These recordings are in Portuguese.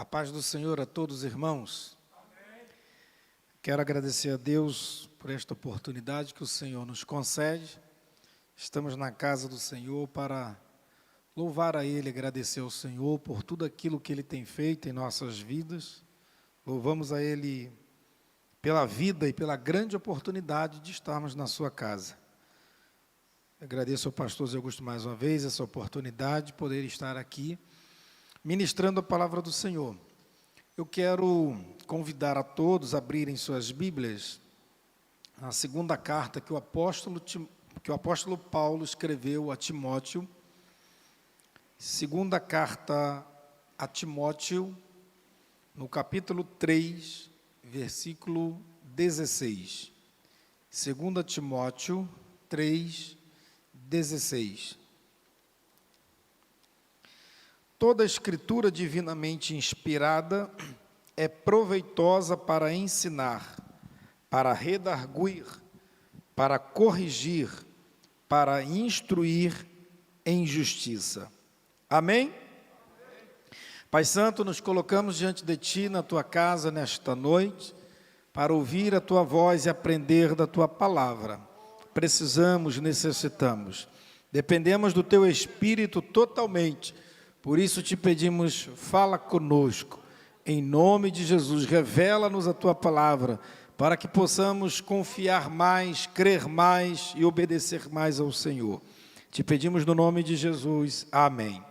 paz do Senhor a todos os irmãos. Amém. Quero agradecer a Deus por esta oportunidade que o Senhor nos concede. Estamos na casa do Senhor para louvar a Ele, agradecer ao Senhor por tudo aquilo que Ele tem feito em nossas vidas. Louvamos a Ele pela vida e pela grande oportunidade de estarmos na sua casa. Agradeço ao pastor Zé Augusto mais uma vez essa oportunidade de poder estar aqui ministrando a palavra do Senhor. Eu quero convidar a todos a abrirem suas Bíblias, a segunda carta que o apóstolo Paulo escreveu a Timóteo, segunda carta a Timóteo, no capítulo 3, versículo 16. 2 Timóteo 3, 16. Toda a escritura divinamente inspirada é proveitosa para ensinar, para redarguir, para corrigir, para instruir em justiça. Amém? Pai Santo, nos colocamos diante de Ti, na Tua casa, nesta noite, para ouvir a Tua voz e aprender da Tua palavra. Precisamos, necessitamos, dependemos do Teu Espírito totalmente. Por isso te pedimos, fala conosco, em nome de Jesus, revela-nos a Tua palavra, para que possamos confiar mais, crer mais e obedecer mais ao Senhor. Te pedimos no nome de Jesus, amém.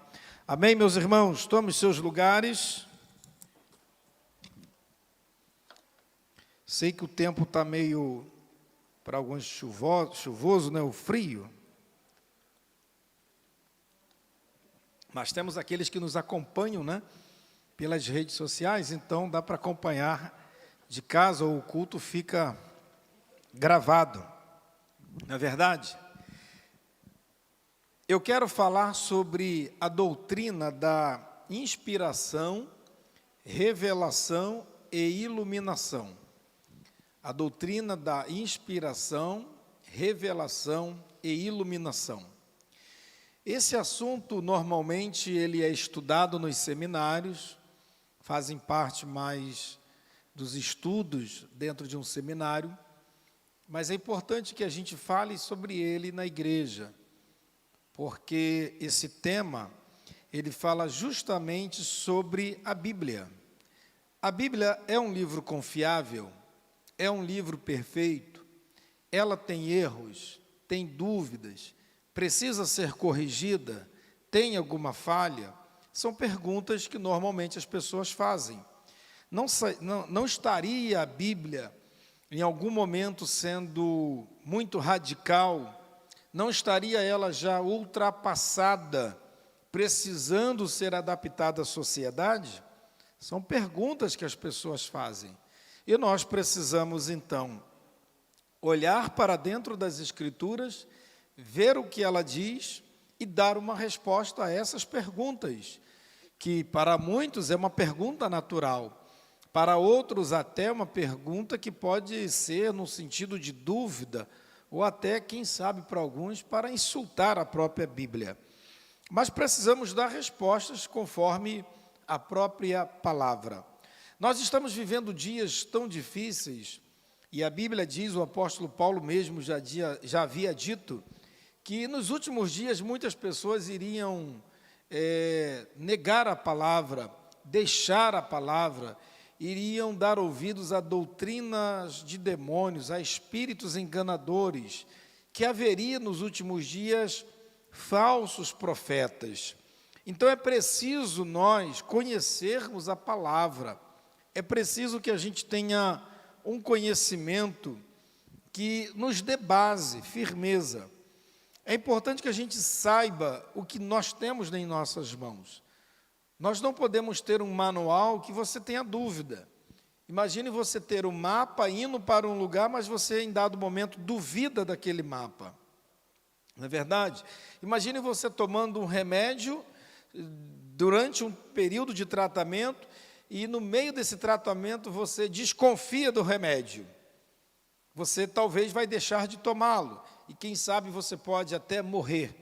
Amém, meus irmãos, tomem seus lugares. Sei que o tempo está meio, para alguns, chuvoso, né, o frio. Mas temos aqueles que nos acompanham, né, pelas redes sociais, então dá para acompanhar de casa ou o culto fica gravado. Não é verdade? Eu quero falar sobre a doutrina da inspiração, revelação e iluminação. A doutrina da inspiração, revelação e iluminação. Esse assunto, normalmente, ele é estudado nos seminários, fazem parte mais dos estudos dentro de um seminário, mas é importante que a gente fale sobre ele na igreja, porque esse tema, ele fala justamente sobre a Bíblia. A Bíblia é um livro confiável, é um livro perfeito, ela tem erros, tem dúvidas, precisa ser corrigida, tem alguma falha? São perguntas que normalmente as pessoas fazem. Não estaria a Bíblia em algum momento sendo muito radical? Não estaria ela já ultrapassada, precisando ser adaptada à sociedade? São perguntas que as pessoas fazem. E nós precisamos, então, olhar para dentro das Escrituras, ver o que ela diz e dar uma resposta a essas perguntas, que para muitos é uma pergunta natural, para outros até uma pergunta que pode ser no sentido de dúvida, ou até, quem sabe, para alguns, para insultar a própria Bíblia. Mas precisamos dar respostas conforme a própria palavra. Nós estamos vivendo dias tão difíceis, e a Bíblia diz, o apóstolo Paulo mesmo já havia dito, que nos últimos dias muitas pessoas iriam negar a palavra, deixar a palavra, iriam dar ouvidos a doutrinas de demônios, a espíritos enganadores, que haveria nos últimos dias falsos profetas. Então é preciso nós conhecermos a palavra, é preciso que a gente tenha um conhecimento que nos dê base, firmeza. É importante que a gente saiba o que nós temos em nossas mãos. Nós não podemos ter um manual que você tenha dúvida. Imagine você ter um mapa indo para um lugar, mas você em dado momento duvida daquele mapa. Não é verdade? Imagine você tomando um remédio durante um período de tratamento e no meio desse tratamento você desconfia do remédio. Você talvez vai deixar de tomá-lo. E quem sabe você pode até morrer,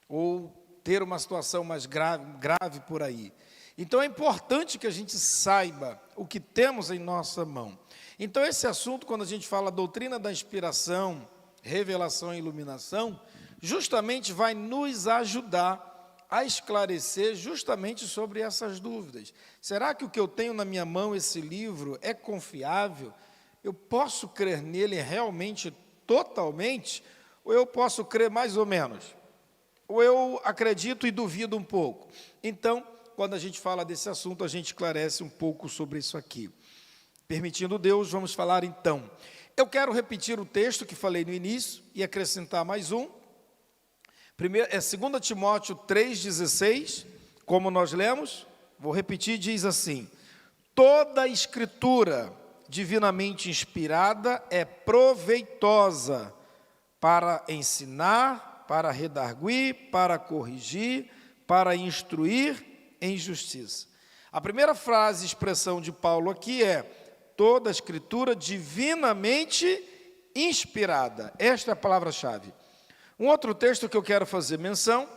ou ter uma situação mais grave por aí. Então é importante que a gente saiba o que temos em nossa mão. Então esse assunto, quando a gente fala doutrina da inspiração, revelação e iluminação, justamente vai nos ajudar a esclarecer justamente sobre essas dúvidas. Será que o que eu tenho na minha mão, esse livro, é confiável? Eu posso crer nele realmente, totalmente? Ou eu posso crer mais ou menos? Ou eu acredito e duvido um pouco? Então, quando a gente fala desse assunto, a gente esclarece um pouco sobre isso aqui. Permitindo Deus, vamos falar então. Eu quero repetir o texto que falei no início e acrescentar mais um. Primeiro, é 2 Timóteo 3,16, como nós lemos, vou repetir, diz assim: toda a escritura divinamente inspirada é proveitosa para ensinar, para redarguir, para corrigir, para instruir em justiça. A primeira frase, expressão de Paulo aqui é: toda a escritura divinamente inspirada. Esta é a palavra-chave. Um outro texto que eu quero fazer menção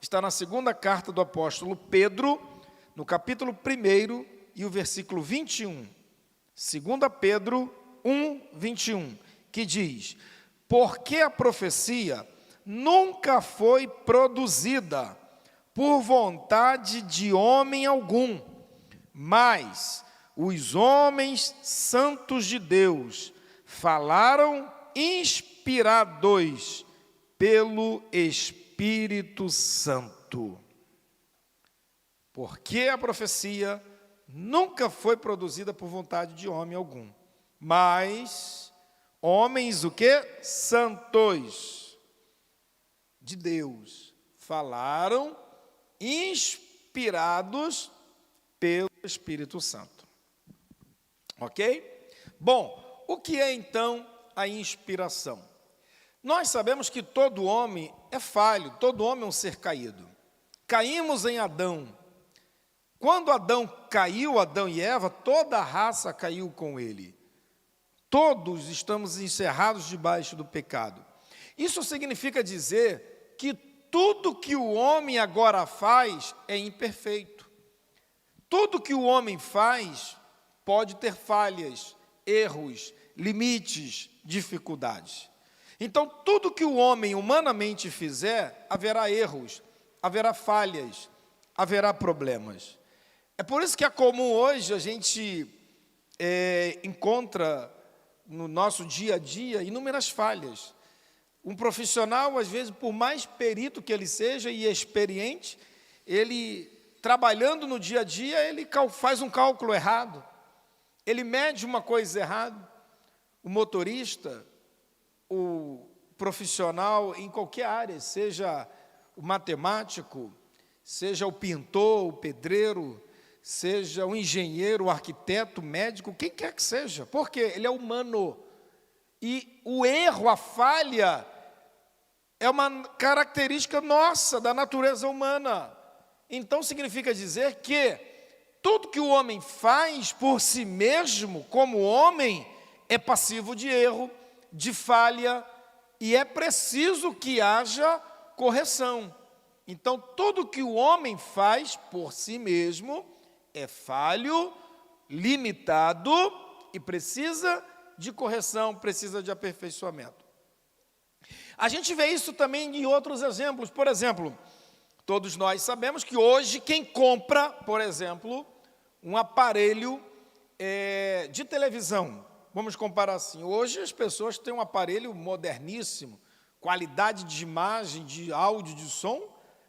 está na segunda carta do apóstolo Pedro, no capítulo 1 e o versículo 21. 2 Pedro 1, 21, que diz: porque a profecia nunca foi produzida por vontade de homem algum, mas os homens santos de Deus falaram inspirados pelo Espírito Santo. Porque a profecia nunca foi produzida por vontade de homem algum, mas homens o quê? Santos de Deus falaram inspirados pelo Espírito Santo. Ok? Bom, o que é então a inspiração? Nós sabemos que todo homem é falho, todo homem é um ser caído. Caímos em Adão. Quando Adão caiu, Adão e Eva, toda a raça caiu com ele. Todos estamos encerrados debaixo do pecado. Isso significa dizer que tudo que o homem agora faz é imperfeito. Tudo que o homem faz pode ter falhas, erros, limites, dificuldades. Então, tudo que o homem humanamente fizer, haverá erros, haverá falhas, haverá problemas. É por isso que é comum hoje a gente encontra no nosso dia a dia inúmeras falhas. Um profissional, às vezes, por mais perito que ele seja e experiente, ele, trabalhando no dia a dia, ele faz um cálculo errado, ele mede uma coisa errada. O motorista, o profissional em qualquer área, seja o matemático, seja o pintor, o pedreiro, seja o engenheiro, o arquiteto, o médico, quem quer que seja, porque ele é humano. E o erro, a falha, é uma característica nossa, da natureza humana. Então significa dizer que tudo que o homem faz por si mesmo, como homem, é passivo de erro, de falha, e é preciso que haja correção. Então, tudo que o homem faz por si mesmo é falho, limitado e precisa de correção, precisa de aperfeiçoamento. A gente vê isso também em outros exemplos. Por exemplo, todos nós sabemos que hoje quem compra, por exemplo, um aparelho de televisão, vamos comparar assim, hoje as pessoas têm um aparelho moderníssimo, qualidade de imagem, de áudio, de som,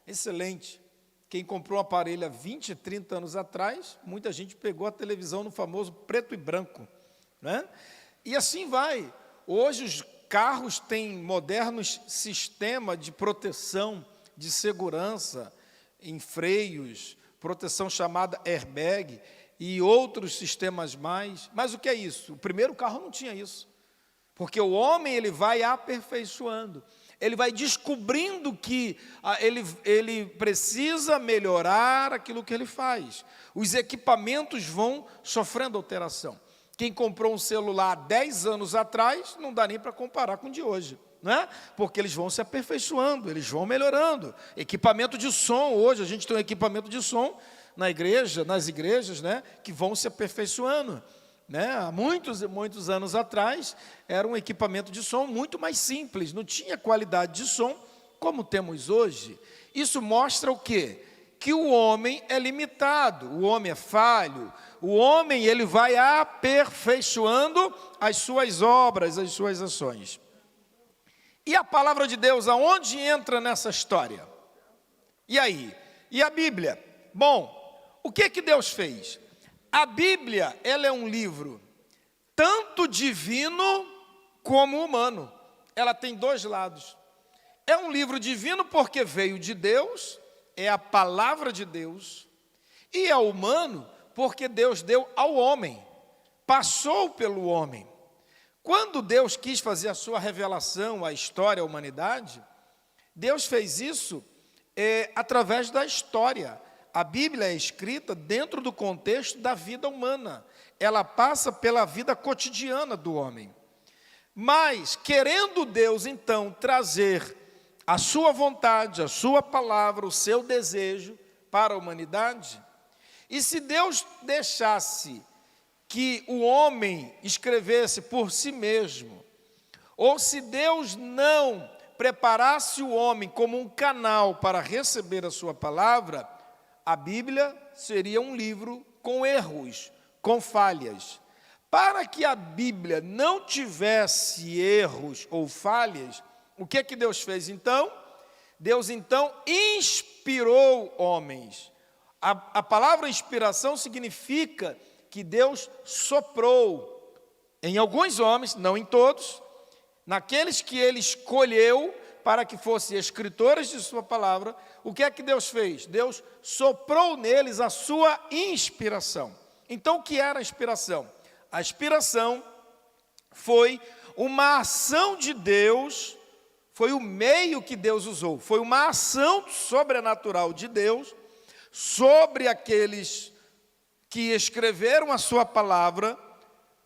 excelente. Quem comprou um aparelho há 20, 30 anos atrás, muita gente pegou a televisão no famoso preto e branco, né? E assim vai. Hoje os carros têm modernos sistemas de proteção, de segurança, em freios, proteção chamada airbag e outros sistemas mais. Mas o que é isso? O primeiro carro não tinha isso. Porque o homem ele vai aperfeiçoando. Ele vai descobrindo que ele precisa melhorar aquilo que ele faz. Os equipamentos vão sofrendo alteração. Quem comprou um celular há 10 anos atrás, não dá nem para comparar com o de hoje, né? Porque eles vão se aperfeiçoando, eles vão melhorando. Equipamento de som, hoje a gente tem um equipamento de som nas igrejas, né, que vão se aperfeiçoando. Né? Há muitos anos atrás, era um equipamento de som muito mais simples, não tinha qualidade de som como temos hoje. Isso mostra o quê? Que o homem é limitado, o homem é falho, o homem ele vai aperfeiçoando as suas obras, as suas ações. E a palavra de Deus, aonde entra nessa história? E aí? E a Bíblia? Bom, o que Deus fez? A Bíblia, ela é um livro tanto divino como humano. Ela tem dois lados. É um livro divino porque veio de Deus, é a palavra de Deus, e é humano porque Deus deu ao homem, passou pelo homem. Quando Deus quis fazer a sua revelação à história, à humanidade, Deus fez isso através da história. A Bíblia é escrita dentro do contexto da vida humana. Ela passa pela vida cotidiana do homem. Mas, querendo Deus, então, trazer a sua vontade, a sua palavra, o seu desejo para a humanidade, e se Deus deixasse que o homem escrevesse por si mesmo, ou se Deus não preparasse o homem como um canal para receber a sua palavra, a Bíblia seria um livro com erros, com falhas. Para que a Bíblia não tivesse erros ou falhas, o que Deus fez então? Deus então inspirou homens. A palavra inspiração significa que Deus soprou em alguns homens, não em todos, naqueles que Ele escolheu para que fossem escritores de sua palavra. O que Deus fez? Deus soprou neles a sua inspiração. Então, o que era a inspiração? A inspiração foi uma ação de Deus, foi o meio que Deus usou, foi uma ação sobrenatural de Deus sobre aqueles que escreveram a sua palavra,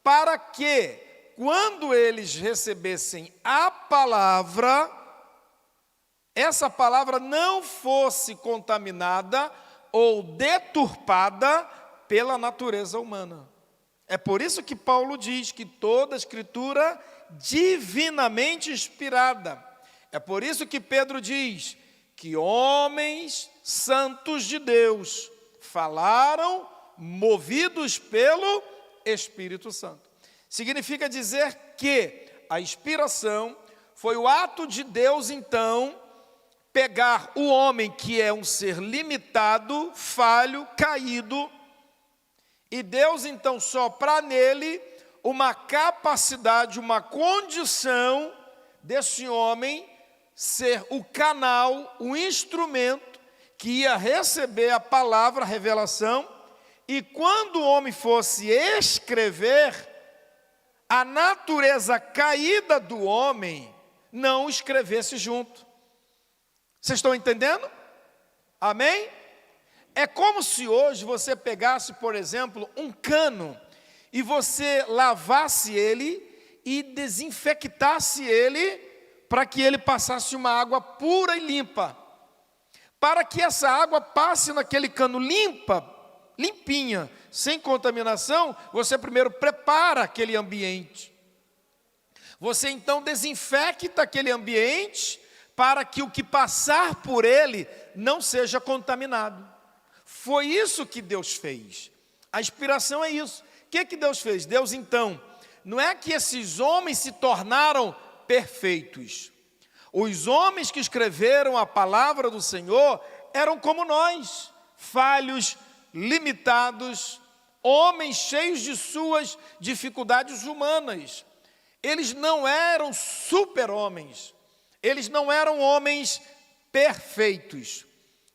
para que, quando eles recebessem a palavra, essa palavra não fosse contaminada ou deturpada pela natureza humana. É por isso que Paulo diz que toda a Escritura divinamente inspirada. É por isso que Pedro diz que homens santos de Deus falaram movidos pelo Espírito Santo. Significa dizer que a inspiração foi o ato de Deus, então, pegar o homem que é um ser limitado, falho, caído, e Deus então soprar nele uma capacidade, uma condição desse homem ser o canal, o instrumento que ia receber a palavra, a revelação, e quando o homem fosse escrever, a natureza caída do homem não escrevesse junto. Vocês estão entendendo? Amém? É como se hoje você pegasse, por exemplo, um cano e você lavasse ele e desinfectasse ele para que ele passasse uma água pura e limpa. Para que essa água passe naquele cano limpinha, sem contaminação, você primeiro prepara aquele ambiente. Você então desinfecta aquele ambiente para que o que passar por ele não seja contaminado. Foi isso que Deus fez. A inspiração é isso. O que Deus fez? Deus então, não é que esses homens se tornaram perfeitos. Os homens que escreveram a palavra do Senhor eram como nós, falhos, limitados, homens cheios de suas dificuldades humanas. Eles não eram super-homens, eles não eram homens perfeitos.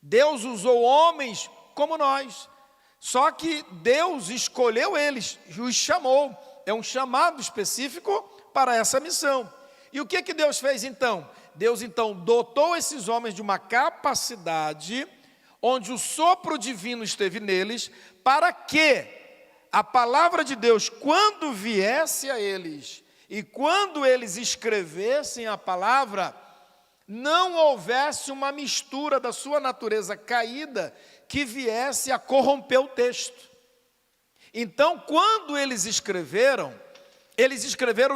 Deus usou homens como nós, só que Deus escolheu eles, os chamou, é um chamado específico para essa missão. E o que Deus fez então? Deus então dotou esses homens de uma capacidade, onde o sopro divino esteve neles, para que a palavra de Deus, quando viesse a eles, e quando eles escrevessem a palavra, não houvesse uma mistura da sua natureza caída que viesse a corromper o texto. Então, quando eles escreveram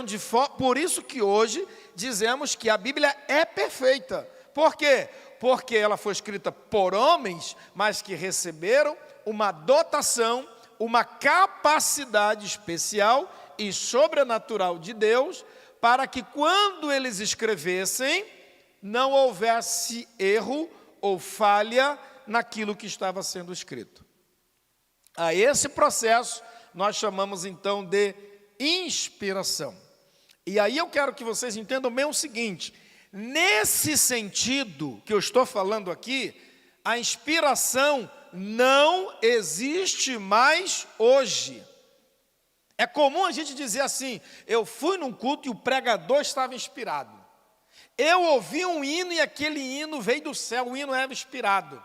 de forma... Por isso que hoje dizemos que a Bíblia é perfeita. Por quê? Porque ela foi escrita por homens, mas que receberam uma dotação, uma capacidade especial e sobrenatural de Deus, para que quando eles escrevessem, não houvesse erro ou falha naquilo que estava sendo escrito. A esse processo nós chamamos então de inspiração. E aí eu quero que vocês entendam bem o seguinte: nesse sentido que eu estou falando aqui, a inspiração não existe mais hoje. É comum a gente dizer assim: eu fui num culto e o pregador estava inspirado. Eu ouvi um hino e aquele hino veio do céu, o hino era inspirado.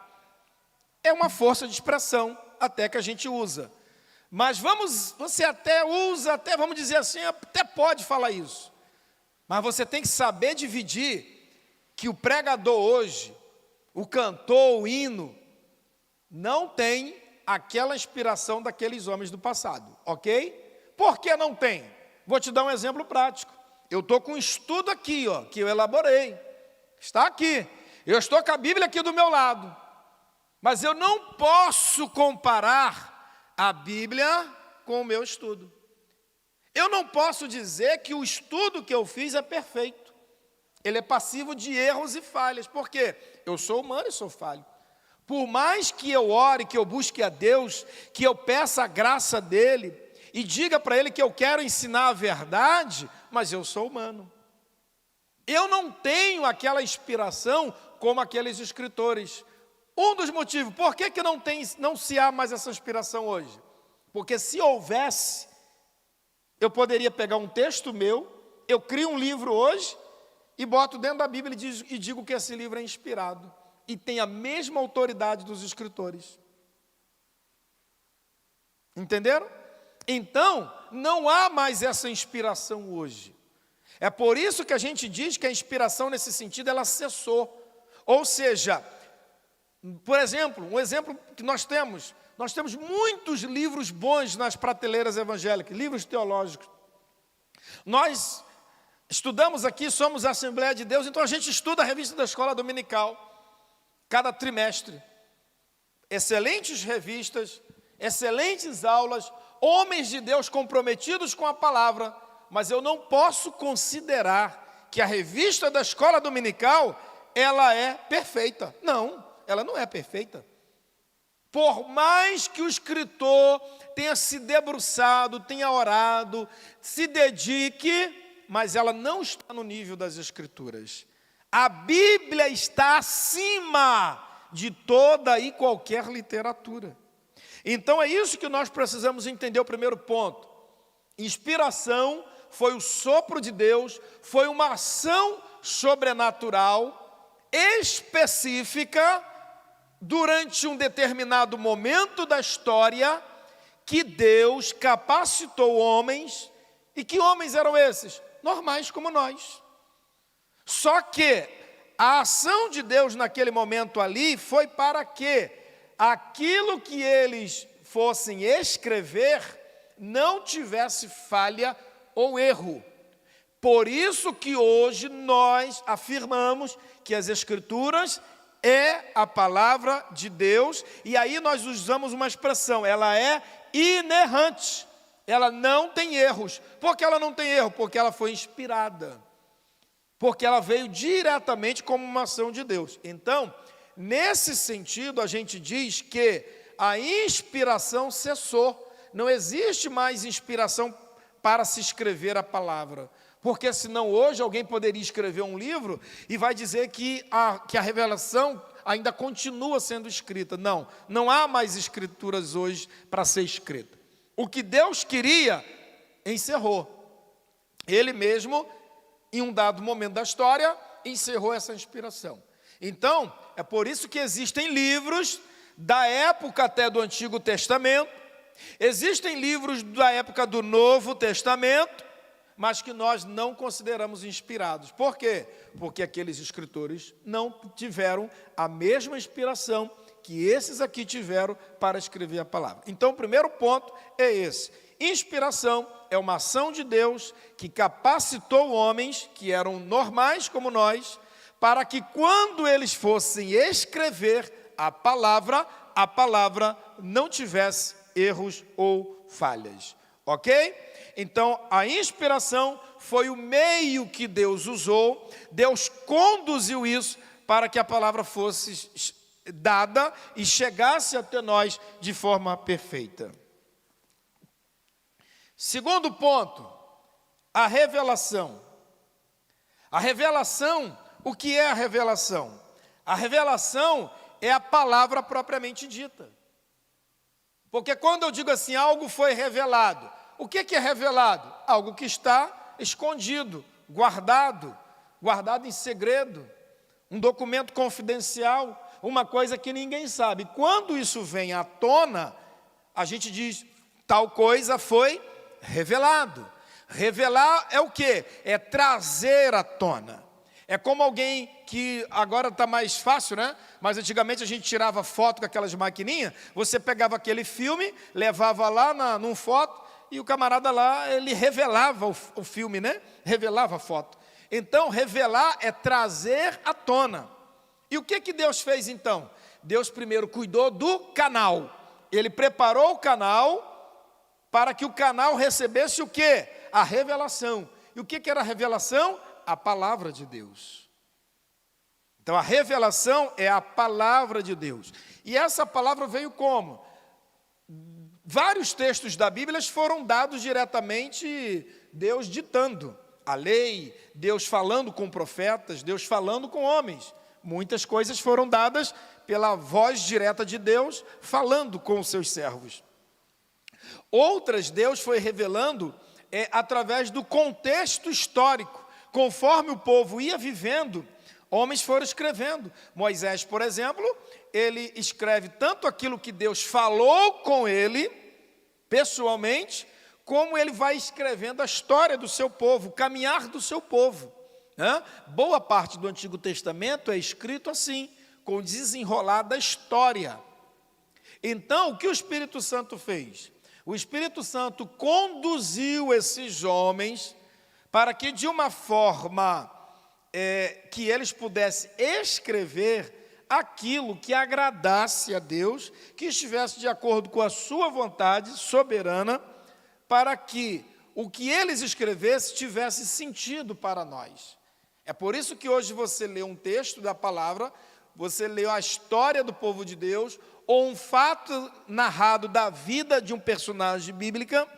É uma força de expressão até que a gente usa. Mas você até usa, vamos dizer assim, até pode falar isso. Mas você tem que saber dividir que o pregador hoje, o cantor, o hino, não tem aquela inspiração daqueles homens do passado, ok? Por que não tem? Vou te dar um exemplo prático. Eu estou com um estudo aqui, que eu elaborei. Está aqui. Eu estou com a Bíblia aqui do meu lado. Mas eu não posso comparar a Bíblia com o meu estudo. Eu não posso dizer que o estudo que eu fiz é perfeito. Ele é passivo de erros e falhas. Por quê? Eu sou humano e sou falho. Por mais que eu ore, que eu busque a Deus, que eu peça a graça dEle, e diga para Ele que eu quero ensinar a verdade, mas eu sou humano. Eu não tenho aquela inspiração como aqueles escritores. Um dos motivos, por que não se há mais essa inspiração hoje? Porque se houvesse, eu poderia pegar um texto meu, eu crio um livro hoje, e boto dentro da Bíblia e digo que esse livro é inspirado, e tem a mesma autoridade dos escritores. Entenderam? Então, não há mais essa inspiração hoje. É por isso que a gente diz que a inspiração nesse sentido, ela cessou. Ou seja, por exemplo, um exemplo que nós temos muitos livros bons nas prateleiras evangélicas, livros teológicos. Nós estudamos aqui, somos a Assembleia de Deus, então a gente estuda a revista da Escola Dominical, cada trimestre. Excelentes revistas, excelentes aulas, homens de Deus comprometidos com a palavra, mas eu não posso considerar que a revista da Escola Dominical, ela é perfeita. Não, ela não é perfeita. Por mais que o escritor tenha se debruçado, tenha orado, se dedique, mas ela não está no nível das Escrituras. A Bíblia está acima de toda e qualquer literatura. Então é isso que nós precisamos entender, o primeiro ponto. Inspiração foi o sopro de Deus, foi uma ação sobrenatural, específica, durante um determinado momento da história, que Deus capacitou homens. E que homens eram esses? Normais como nós. Só que a ação de Deus naquele momento ali foi para que aquilo que eles fossem escrever não tivesse falha ou erro. Por isso que hoje nós afirmamos que as Escrituras é a palavra de Deus, e aí nós usamos uma expressão, ela é inerrante, ela não tem erros. Por que ela não tem erro? Porque ela foi inspirada, porque ela veio diretamente como uma ação de Deus. Então, nesse sentido, a gente diz que a inspiração cessou, não existe mais inspiração para se escrever a palavra. Porque senão hoje alguém poderia escrever um livro e vai dizer que a revelação ainda continua sendo escrita. Não, não há mais escrituras hoje para ser escrita. O que Deus queria, encerrou. Ele mesmo, em um dado momento da história, encerrou essa inspiração. Então, é por isso que existem livros da época até do Antigo Testamento, existem livros da época do Novo Testamento, mas que nós não consideramos inspirados. Por quê? Porque aqueles escritores não tiveram a mesma inspiração que esses aqui tiveram para escrever a palavra. Então, o primeiro ponto é esse. Inspiração é uma ação de Deus que capacitou homens, que eram normais como nós, para que quando eles fossem escrever a palavra não tivesse erros ou falhas. Ok? Então, a inspiração foi o meio que Deus usou, Deus conduziu isso para que a palavra fosse dada e chegasse até nós de forma perfeita. Segundo ponto, a revelação. A revelação, o que é a revelação? A revelação é a palavra propriamente dita. Porque quando eu digo assim, algo foi revelado, o que é revelado? Algo que está escondido, guardado em segredo, um documento confidencial, uma coisa que ninguém sabe. Quando isso vem à tona, a gente diz, tal coisa foi revelado. Revelar é o quê? É trazer à tona. É como alguém que agora está mais fácil, né? Mas antigamente a gente tirava foto com aquelas maquininhas, você pegava aquele filme, levava lá num foto, e o camarada lá, ele revelava o filme, né? Revelava a foto. Então, revelar é trazer à tona. E o que Deus fez então? Deus primeiro cuidou do canal. Ele preparou o canal para que o canal recebesse o quê? A revelação. E o que era a revelação? A palavra de Deus. Então, a revelação é a palavra de Deus. E essa palavra veio como? Vários textos da Bíblia foram dados diretamente, Deus ditando a lei, Deus falando com profetas, Deus falando com homens. Muitas coisas foram dadas pela voz direta de Deus, falando com os seus servos. Outras Deus foi revelando através do contexto histórico. Conforme o povo ia vivendo, homens foram escrevendo. Moisés, por exemplo, ele escreve tanto aquilo que Deus falou com ele, pessoalmente, como ele vai escrevendo a história do seu povo, o caminhar do seu povo. Boa parte do Antigo Testamento é escrito assim, com o desenrolar da história. Então, o que o Espírito Santo fez? O Espírito Santo conduziu esses homens para que de uma forma que eles pudessem escrever aquilo que agradasse a Deus, que estivesse de acordo com a sua vontade soberana, para que o que eles escrevessem tivesse sentido para nós. É por isso que hoje você lê um texto da palavra, você lê a história do povo de Deus, ou um fato narrado da vida de um personagem bíblica,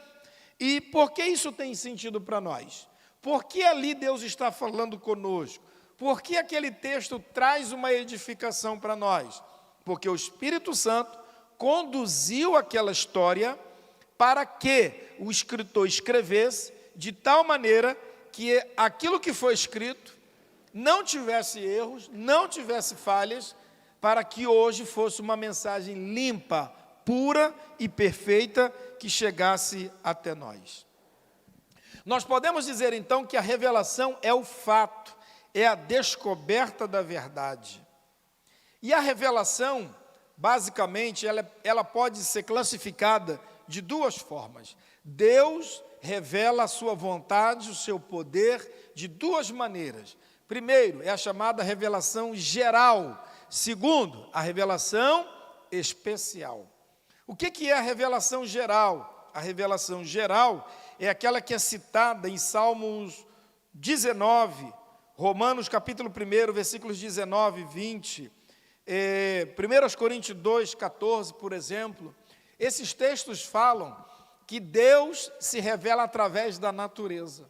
e por que isso tem sentido para nós? Por que ali Deus está falando conosco? Por que aquele texto traz uma edificação para nós? Porque o Espírito Santo conduziu aquela história para que o escritor escrevesse de tal maneira que aquilo que foi escrito não tivesse erros, não tivesse falhas, para que hoje fosse uma mensagem limpa, pura e perfeita que chegasse até nós. Nós podemos dizer então que a revelação é o fato, é a descoberta da verdade. E a revelação, basicamente, ela pode ser classificada de duas formas. Deus revela a sua vontade, o seu poder, de duas maneiras. Primeiro, é a chamada revelação geral. Segundo, a revelação especial. O que é a revelação geral? A revelação geral é aquela que é citada em Salmos 19, Romanos capítulo 1, versículos 19 e 20, 1 Coríntios 2, 14, por exemplo. Esses textos falam que Deus se revela através da natureza.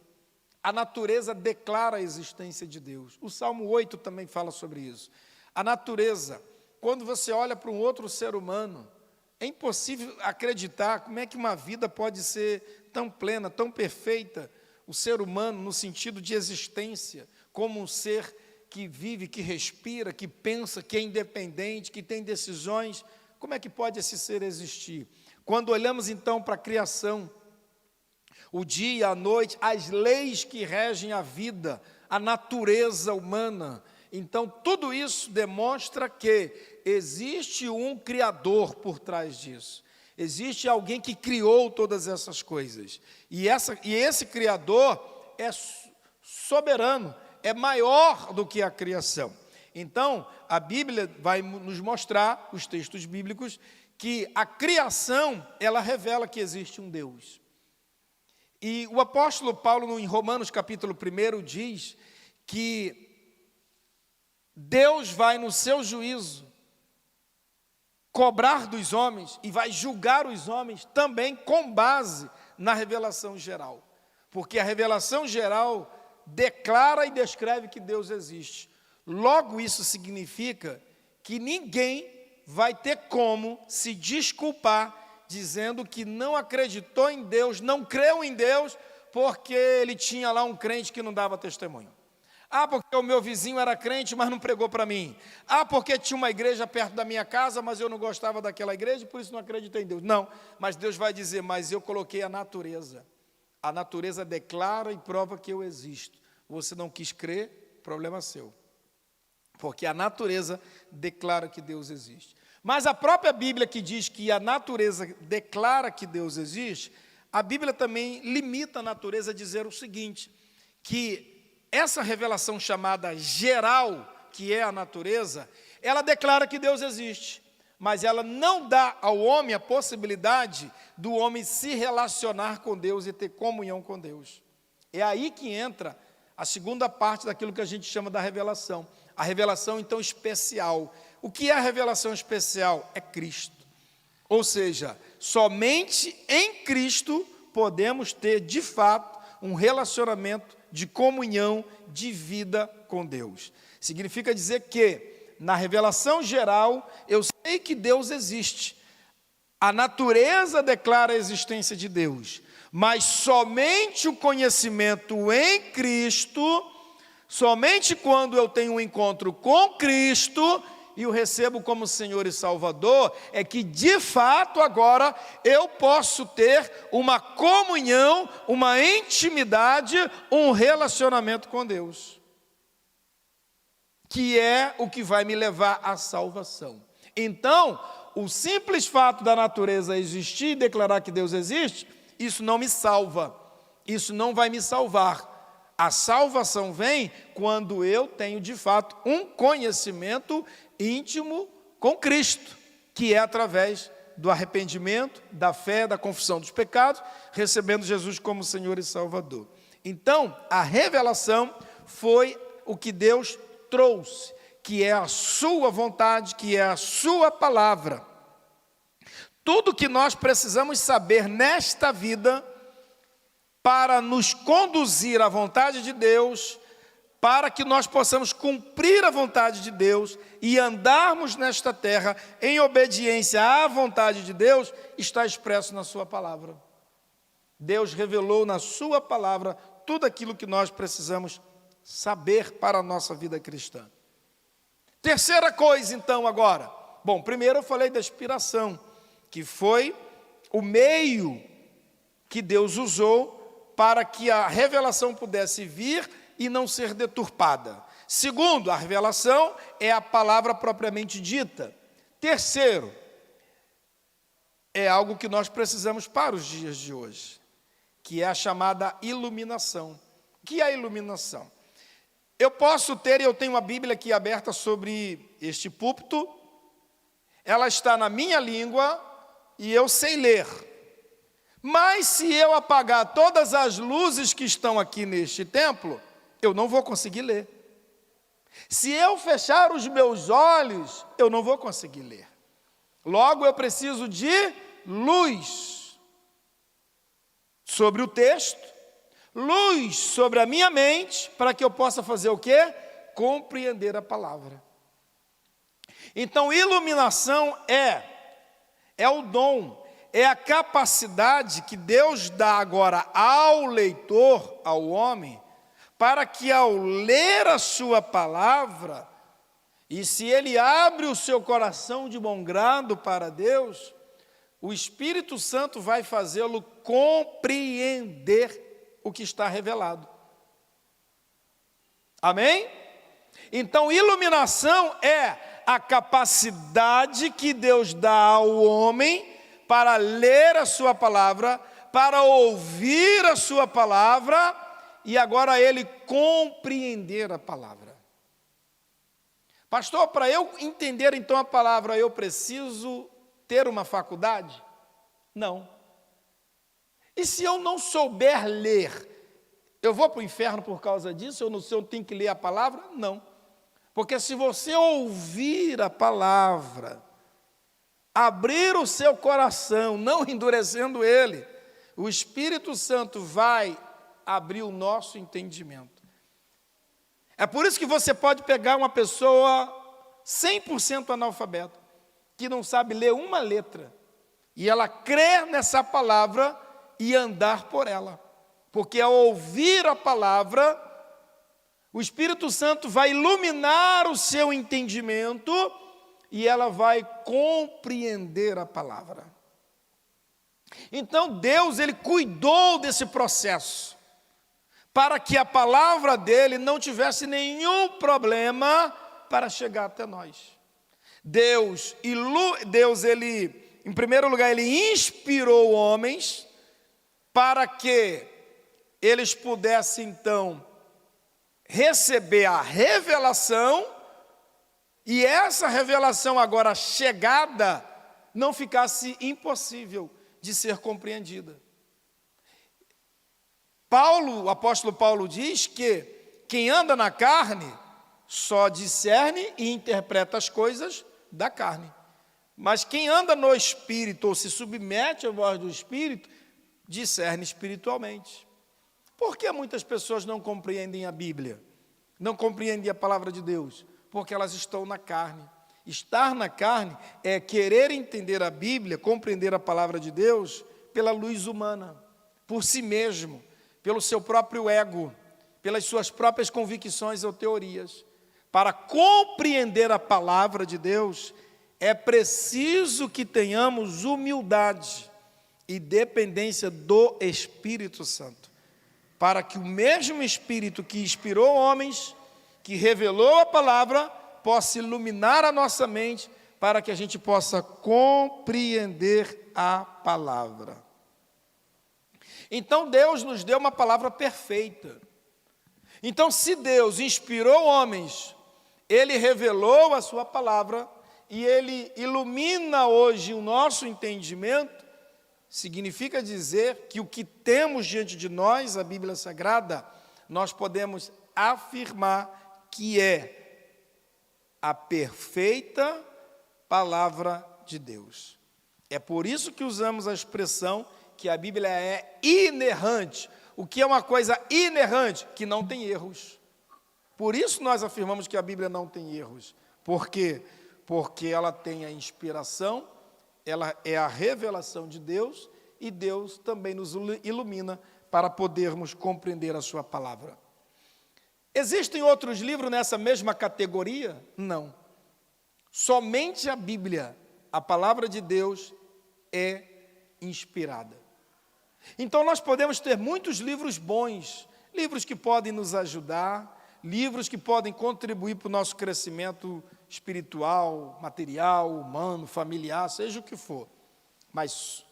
A natureza declara a existência de Deus. O Salmo 8 também fala sobre isso. A natureza, quando você olha para um outro ser humano, é impossível acreditar como é que uma vida pode ser tão plena, tão perfeita. O ser humano, no sentido de existência, como um ser que vive, que respira, que pensa, que é independente, que tem decisões. Como é que pode esse ser existir? Quando olhamos então para a criação, O dia, a noite, as leis que regem a vida, a natureza humana. Então, tudo isso demonstra que existe um Criador por trás disso. Existe alguém que criou todas essas coisas. E esse Criador é soberano, é maior do que a criação. Então, a Bíblia vai nos mostrar, os textos bíblicos, que a criação, ela revela que existe um Deus. E o apóstolo Paulo, em Romanos capítulo 1, diz que Deus vai, no seu juízo, cobrar dos homens e vai julgar os homens também com base na revelação geral. Porque a revelação geral declara e descreve que Deus existe. Logo, isso significa que ninguém vai ter como se desculpar dizendo que não acreditou em Deus, não creu em Deus, porque ele tinha lá um crente que não dava testemunho. Ah, porque o meu vizinho era crente, mas não pregou para mim. Ah, porque tinha uma igreja perto da minha casa, mas eu não gostava daquela igreja, por isso não acreditei em Deus. Não, mas Deus vai dizer, mas eu coloquei a natureza. A natureza declara e prova que eu existo. Você não quis crer, problema seu. Porque a natureza declara que Deus existe. Mas a própria Bíblia que diz que a natureza declara que Deus existe, a Bíblia também limita a natureza a dizer o seguinte, que essa revelação chamada geral, que é a natureza, ela declara que Deus existe, mas ela não dá ao homem a possibilidade do homem se relacionar com Deus e ter comunhão com Deus. É aí que entra a segunda parte daquilo que a gente chama da revelação. A revelação, então, especial. O que é a revelação especial? É Cristo. Ou seja, somente em Cristo podemos ter, de fato, um relacionamento de comunhão, de vida com Deus. Significa dizer que, na revelação geral, eu sei que Deus existe. A natureza declara a existência de Deus. Mas somente o conhecimento em Cristo, somente quando eu tenho um encontro com Cristo e o recebo como Senhor e Salvador, é que de fato agora eu posso ter uma comunhão, uma intimidade, um relacionamento com Deus, que é o que vai me levar à salvação. Então, o simples fato da natureza existir e declarar que Deus existe, isso não me salva, isso não vai me salvar. A salvação vem quando eu tenho, de fato, um conhecimento íntimo com Cristo, que é através do arrependimento, da fé, da confissão dos pecados, recebendo Jesus como Senhor e Salvador. Então, a revelação foi o que Deus trouxe, que é a sua vontade, que é a sua palavra. Tudo que nós precisamos saber nesta vida para nos conduzir à vontade de Deus, para que nós possamos cumprir a vontade de Deus e andarmos nesta terra em obediência à vontade de Deus, está expresso na sua palavra. Deus revelou na sua palavra tudo aquilo que nós precisamos saber para a nossa vida cristã. Terceira coisa, então, agora. Bom, primeiro eu falei da inspiração, que foi o meio que Deus usou para que a revelação pudesse vir e não ser deturpada. Segundo, a revelação é a palavra propriamente dita. Terceiro, é algo que nós precisamos para os dias de hoje, que é a chamada iluminação. O que é a iluminação? Eu posso ter, e eu tenho a Bíblia aqui aberta sobre este púlpito, ela está na minha língua e eu sei ler. Mas se eu apagar todas as luzes que estão aqui neste templo, eu não vou conseguir ler. Se eu fechar os meus olhos, eu não vou conseguir ler. Logo, eu preciso de luz sobre o texto, luz sobre a minha mente, para que eu possa fazer o quê? Compreender a palavra. Então, iluminação é o dom, é a capacidade que Deus dá agora ao leitor, ao homem, para que ao ler a sua palavra, e se ele abre o seu coração de bom grado para Deus, o Espírito Santo vai fazê-lo compreender o que está revelado. Amém? Então, iluminação é a capacidade que Deus dá ao homem para ler a sua palavra, para ouvir a sua palavra e agora ele compreender a palavra. Pastor, para eu entender então a palavra, eu preciso ter uma faculdade? Não. E se eu não souber ler, eu vou para o inferno por causa disso? Eu não sei, eu tenho que ler a palavra? Não. Porque se você ouvir a palavra, abrir o seu coração, não endurecendo ele, o Espírito Santo vai abrir o nosso entendimento. É por isso que você pode pegar uma pessoa 100% analfabeta, que não sabe ler uma letra, e ela crer nessa palavra e andar por ela. Porque ao ouvir a palavra, o Espírito Santo vai iluminar o seu entendimento e ela vai compreender a palavra. Então Deus, ele cuidou desse processo, para que a palavra dele não tivesse nenhum problema para chegar até nós. Deus, ele, em primeiro lugar, ele inspirou homens para que eles pudessem, então, receber a revelação, e essa revelação agora chegada, não ficasse impossível de ser compreendida. O apóstolo Paulo diz que quem anda na carne só discerne e interpreta as coisas da carne. Mas quem anda no Espírito ou se submete à voz do Espírito, discerne espiritualmente. Por que muitas pessoas não compreendem a Bíblia? Não compreendem a palavra de Deus? Porque elas estão na carne. Estar na carne é querer entender a Bíblia, compreender a palavra de Deus pela luz humana, por si mesmo, pelo seu próprio ego, pelas suas próprias convicções ou teorias. Para compreender a palavra de Deus, é preciso que tenhamos humildade e dependência do Espírito Santo, para que o mesmo Espírito que inspirou homens, que revelou a palavra, possa iluminar a nossa mente, para que a gente possa compreender a palavra. Então Deus nos deu uma palavra perfeita. Então, se Deus inspirou homens, Ele revelou a sua palavra, e Ele ilumina hoje o nosso entendimento, significa dizer que o que temos diante de nós, a Bíblia Sagrada, nós podemos afirmar que é a perfeita palavra de Deus. É por isso que usamos a expressão que a Bíblia é inerrante. O que é uma coisa inerrante? Que não tem erros. Por isso nós afirmamos que a Bíblia não tem erros. Por quê? Porque ela tem a inspiração, ela é a revelação de Deus, e Deus também nos ilumina para podermos compreender a sua palavra. Existem outros livros nessa mesma categoria? Não. Somente a Bíblia, a palavra de Deus, é inspirada. Então nós podemos ter muitos livros bons, livros que podem nos ajudar, livros que podem contribuir para o nosso crescimento espiritual, material, humano, familiar, seja o que for. Mas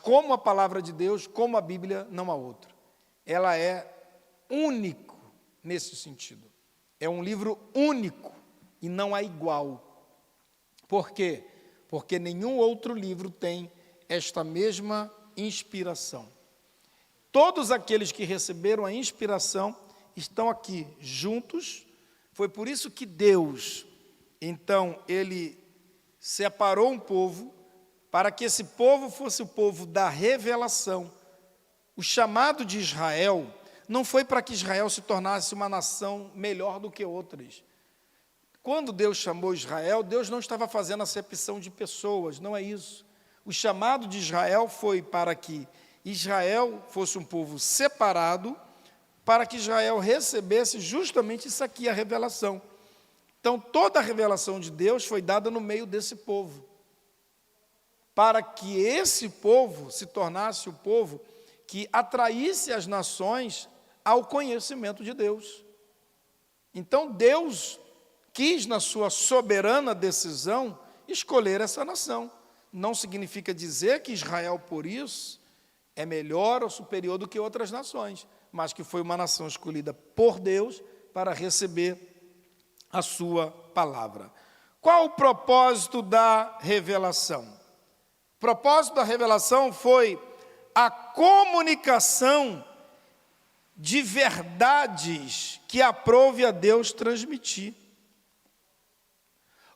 como a palavra de Deus, como a Bíblia, não há outra. Ela é único nesse sentido. É um livro único e não há igual. Por quê? Porque nenhum outro livro tem esta mesma inspiração. Todos aqueles que receberam a inspiração estão aqui juntos. Foi por isso que Deus, então, Ele separou um povo, para que esse povo fosse o povo da revelação. O chamado de Israel não foi para que Israel se tornasse uma nação melhor do que outras. Quando Deus chamou Israel, Deus não estava fazendo acepção de pessoas, não é isso. O chamado de Israel foi para que Israel fosse um povo separado, para que Israel recebesse justamente isso aqui, a revelação. Então, toda a revelação de Deus foi dada no meio desse povo. para que esse povo se tornasse o povo que atraísse as nações ao conhecimento de Deus. Então Deus quis, na sua soberana decisão, escolher essa nação. Não significa dizer que Israel, por isso, é melhor ou superior do que outras nações, mas que foi uma nação escolhida por Deus para receber a sua palavra. Qual o propósito da revelação? O propósito da revelação foi a comunicação de verdades que aprouve a Deus transmitir.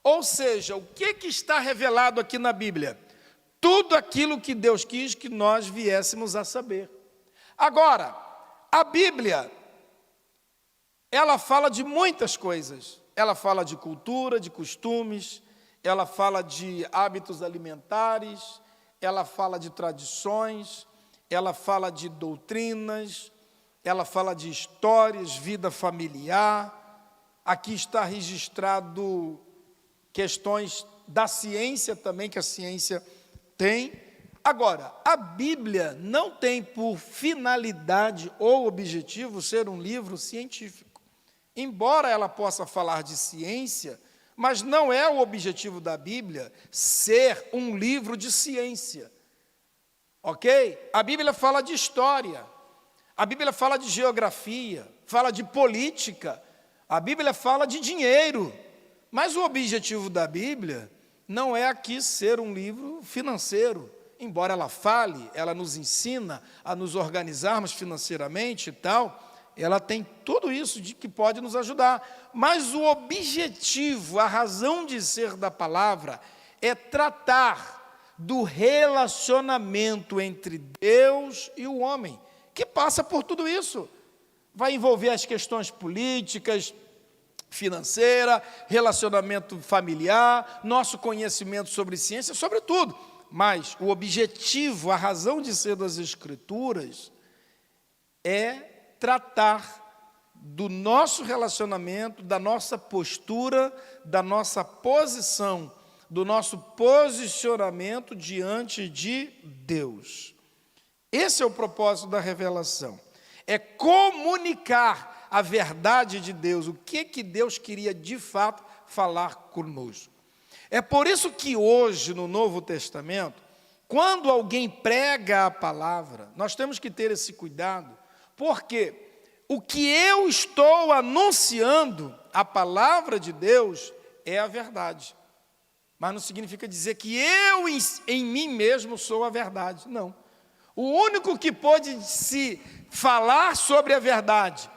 Ou seja, o que está revelado aqui na Bíblia? Tudo aquilo que Deus quis que nós viéssemos a saber. Agora, a Bíblia, ela fala de muitas coisas. Ela fala de cultura, de costumes, ela fala de hábitos alimentares, ela fala de tradições, ela fala de doutrinas, ela fala de histórias, vida familiar. Aqui está registrado questões da ciência também, que a ciência tem. Agora, a Bíblia não tem por finalidade ou objetivo ser um livro científico. Embora ela possa falar de ciência, mas não é o objetivo da Bíblia ser um livro de ciência. Ok? A Bíblia fala de história, a Bíblia fala de geografia, fala de política, a Bíblia fala de dinheiro. Mas o objetivo da Bíblia não é aqui ser um livro financeiro. Embora ela fale, ela nos ensina a nos organizarmos financeiramente e tal, ela tem tudo isso de que pode nos ajudar. Mas o objetivo, a razão de ser da palavra, é tratar do relacionamento entre Deus e o homem, que passa por tudo isso. Vai envolver as questões políticas, financeira, relacionamento familiar, nosso conhecimento sobre ciência, sobre tudo. Mas o objetivo, a razão de ser das Escrituras é tratar do nosso relacionamento, da nossa postura, da nossa posição, do nosso posicionamento diante de Deus. Esse é o propósito da revelação. É comunicar a verdade de Deus, o que Deus queria de fato falar conosco. É por isso que hoje, no Novo Testamento, quando alguém prega a palavra, nós temos que ter esse cuidado, porque o que eu estou anunciando, a palavra de Deus, é a verdade. Mas não significa dizer que eu em mim mesmo sou a verdade, não. O único que pôde se falar sobre a verdade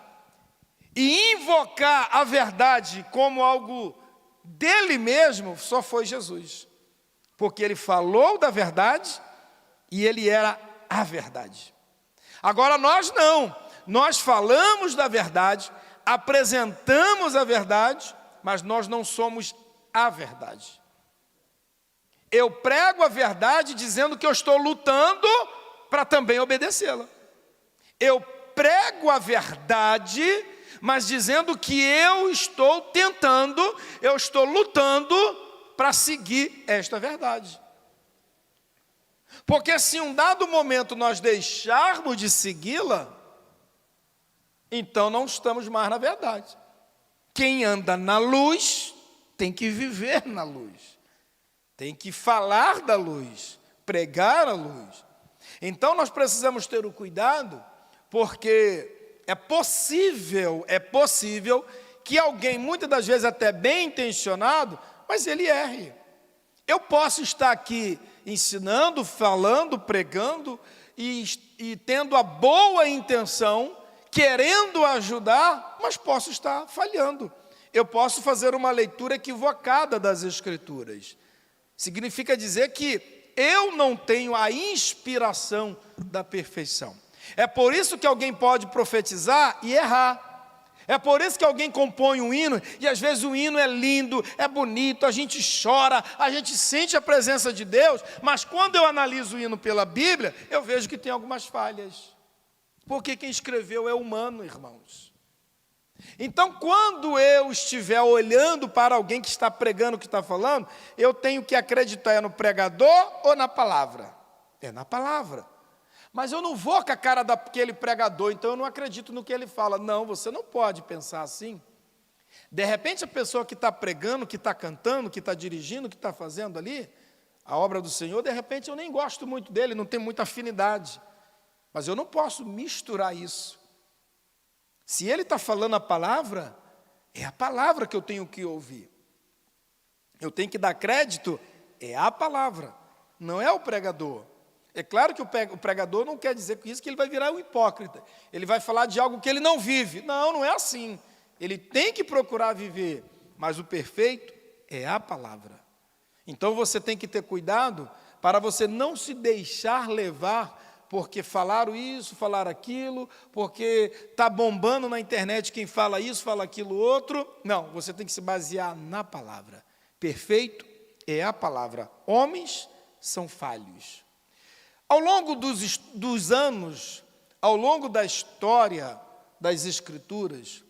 e invocar a verdade como algo dele mesmo, só foi Jesus. Porque ele falou da verdade e ele era a verdade. Agora nós não, nós falamos da verdade, apresentamos a verdade, mas nós não somos a verdade. Eu prego a verdade dizendo que eu estou lutando para também obedecê-la. Eu prego a verdade, mas dizendo que eu estou tentando, eu estou lutando para seguir esta verdade. Porque se em um dado momento nós deixarmos de segui-la, então não estamos mais na verdade. Quem anda na luz tem que viver na luz, tem que falar da luz, pregar a luz. Então nós precisamos ter o cuidado, porque é possível que alguém, muitas das vezes até bem intencionado, mas ele erre. Eu posso estar aqui ensinando, falando, pregando e tendo a boa intenção, querendo ajudar, mas posso estar falhando. Eu posso fazer uma leitura equivocada das Escrituras. Significa dizer que eu não tenho a inspiração da perfeição. É por isso que alguém pode profetizar e errar. É por isso que alguém compõe um hino, e às vezes o hino é lindo, é bonito, a gente chora, a gente sente a presença de Deus, mas quando eu analiso o hino pela Bíblia, eu vejo que tem algumas falhas. Porque quem escreveu é humano, irmãos. Então, quando eu estiver olhando para alguém que está pregando, que está falando, eu tenho que acreditar no pregador ou na palavra? É na palavra. Mas eu não vou com a cara daquele pregador, então eu não acredito no que ele fala. Não, você não pode pensar assim. De repente, a pessoa que está pregando, que está cantando, que está dirigindo, que está fazendo ali a obra do Senhor, de repente eu nem gosto muito dele, não tenho muita afinidade. Mas eu não posso misturar isso. Se ele está falando a palavra, é a palavra que eu tenho que ouvir. Eu tenho que dar crédito, é a palavra, não é o pregador. É claro que o pregador não quer dizer com isso que ele vai virar um hipócrita. Ele vai falar de algo que ele não vive. Não, não é assim. Ele tem que procurar viver, mas o perfeito é a palavra. Então você tem que ter cuidado para você não se deixar levar porque falaram isso, falaram aquilo, porque está bombando na internet quem fala isso, fala aquilo outro. Não, você tem que se basear na palavra. Perfeito é a palavra. Homens são falhos. Ao longo dos anos, ao longo da história das Escrituras,